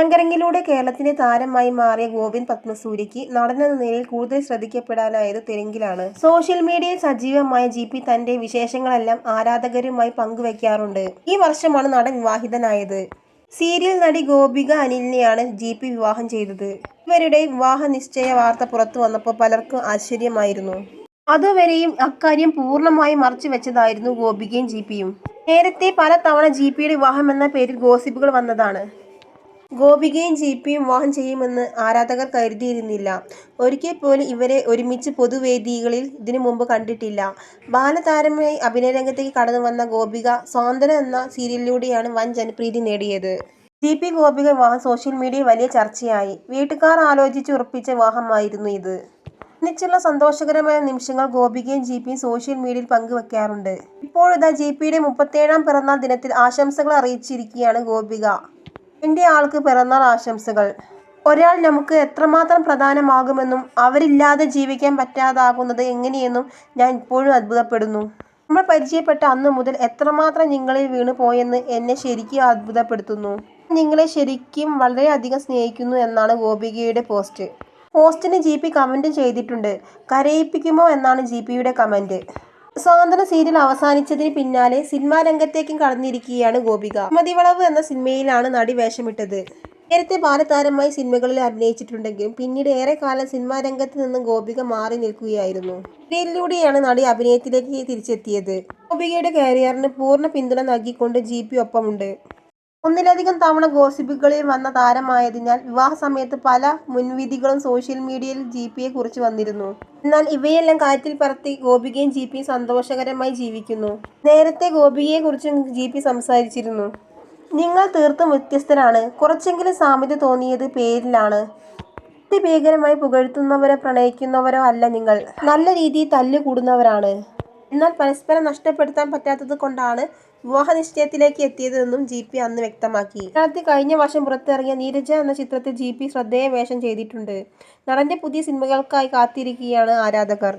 അനങ്കരങ്ങിലൂടെ കേരളത്തിന്റെ താരമായി മാറിയ ഗോവിന്ദ് പത്മസൂര്യയ്ക്ക് നടനെന്ന നിലയിൽ കൂടുതൽ ശ്രദ്ധിക്കപ്പെടാനായത് തെലുങ്കിലാണ്. സോഷ്യൽ മീഡിയയിൽ സജീവമായ ജി.പി തന്റെ വിശേഷങ്ങളെല്ലാം ആരാധകരുമായി പങ്കുവയ്ക്കാറുണ്ട്. ഈ വർഷമാണ് നടൻ വിവാഹിതനായത്. സീരിയൽ നടി ഗോപിക അനിലിനെയാണ് ജി.പി വിവാഹം ചെയ്തത്. ഇവരുടെ വിവാഹ നിശ്ചയ വാർത്ത പുറത്തു വന്നപ്പോൾ പലർക്കും ആശ്ചര്യമായിരുന്നു. അതുവരെയും അക്കാര്യം പൂർണ്ണമായും മറച്ചുവെച്ചതായിരുന്നു ഗോപികയും ജി.പിയും. നേരത്തെ പല തവണ ജി.പിയുടെ വിവാഹമെന്ന പേരിൽ ഗോസിപ്പുകൾ വന്നതാണ്. ഗോപികയും ജി.പിയും വിവാഹം ചെയ്യുമെന്ന് ആരാധകർ കരുതിയിരുന്നില്ല. ഒരിക്കൽ പോലും ഇവരെ ഒരുമിച്ച് പൊതുവേദികളിൽ ഇതിനു മുമ്പ് കണ്ടിട്ടില്ല. ബാലതാരമായി അഭിനയരംഗത്തേക്ക് കടന്നുവന്ന ഗോപിക സ്വാന്തനം എന്ന സീരിയലിലൂടെയാണ് വൻ ജനപ്രീതി നേടിയത്. ജി.പി ഗോപിക വിവാഹം സോഷ്യൽ മീഡിയയിൽ വലിയ ചർച്ചയായി. വീട്ടുകാർ ആലോചിച്ച് ഉറപ്പിച്ച വിവാഹമായിരുന്നു ഇത്. ഒന്നിച്ചുള്ള സന്തോഷകരമായ നിമിഷങ്ങൾ ഗോപികയും ജി.പിയും സോഷ്യൽ മീഡിയയിൽ പങ്കുവയ്ക്കാറുണ്ട്. ഇപ്പോഴിതാ ജി.പിയുടെ 37ാം പിറന്നാൾ ദിനത്തിൽ ആശംസകൾ അറിയിച്ചിരിക്കുകയാണ് ഗോപിക. എന്റെ ആൾക്ക് പിറന്നാൾ ആശംസകൾ. ഒരാൾ നമുക്ക് എത്രമാത്രം പ്രധാനമാകുമെന്നും അവരില്ലാതെ ജീവിക്കാൻ പറ്റാതാകുന്നത് എങ്ങനെയെന്നും ഞാൻ ഇപ്പോഴും അത്ഭുതപ്പെടുന്നു. നമ്മൾ പരിചയപ്പെട്ട അന്നു മുതൽ എത്രമാത്രം നിങ്ങളിൽ വീണു പോയെന്ന് എന്നെ ശരിക്കും അത്ഭുതപ്പെടുത്തുന്നു. ഞാൻ നിങ്ങളെ ശരിക്കും വളരെയധികം സ്നേഹിക്കുന്നു എന്നാണ് ഗോപികയുടെ പോസ്റ്റ്. പോസ്റ്റിന് ജി.പി കമന്റും ചെയ്തിട്ടുണ്ട്. കരയിപ്പിക്കുമോ എന്നാണ് ജി.പിയുടെ കമന്റ്. സ്വാന്തനം സീരിയൽ അവസാനിച്ചതിന് പിന്നാലെ സിനിമാ രംഗത്തേക്കും കടന്നിരിക്കുകയാണ് ഗോപിക. സുമതിവളവ് എന്ന സിനിമയിലാണ് നടി വേഷമിട്ടത്. നേരത്തെ ബാലതാരമായി സിനിമകളിൽ അഭിനയിച്ചിട്ടുണ്ടെങ്കിലും പിന്നീട് ഏറെക്കാലം സിനിമാ രംഗത്ത് നിന്ന് ഗോപിക മാറി നിൽക്കുകയായിരുന്നു. സീരിയലിലൂടെയാണ് നടി അഭിനയത്തിലേക്ക് തിരിച്ചെത്തിയത്. ഗോപികയുടെ കരിയറിന് പൂർണ്ണ പിന്തുണ നൽകിക്കൊണ്ട് ജി.പി ഒപ്പമുണ്ട്. ഒന്നിലധികം തവണ ഗോസിപ്പുകളിൽ വന്ന താരമായതിനാൽ വിവാഹ സമയത്ത് പല മുൻവിധികളും സോഷ്യൽ മീഡിയയിൽ ജി.പിയെ കുറിച്ച് വന്നിരുന്നു. എന്നാൽ ഇവയെല്ലാം കാറ്റിൽ പറത്തി ഗോപികയും ജി.പിയും സന്തോഷകരമായി ജീവിക്കുന്നു. നേരത്തെ ഗോപികയെ കുറിച്ചും ജി.പി സംസാരിച്ചിരുന്നു. നിങ്ങൾ തീർത്തും വ്യത്യസ്തരാണ്. കുറച്ചെങ്കിലും സാമ്യത തോന്നിയത് പേരിലാണ്. അതിഭീകരമായി പുകഴ്ത്തുന്നവരോ പ്രണയിക്കുന്നവരോ അല്ല നിങ്ങൾ. നല്ല രീതിയിൽ തല്ലുകൂടുന്നവരാണ്. എന്നാൽ പരസ്പരം നഷ്ടപ്പെടുത്താൻ പറ്റാത്തത് കൊണ്ടാണ് വിവാഹ നിശ്ചയത്തിലേക്ക് എത്തിയതെന്നും ജി.പി അന്ന് വ്യക്തമാക്കി. ഇക്കാലത്ത് കഴിഞ്ഞ വർഷം പുറത്തിറങ്ങിയ നീരജ എന്ന ചിത്രത്തിൽ ജി.പി ശ്രദ്ധേയ വേഷം ചെയ്തിട്ടുണ്ട്. നടന്റെ പുതിയ സിനിമകൾക്കായി കാത്തിരിക്കുകയാണ് ആരാധകർ.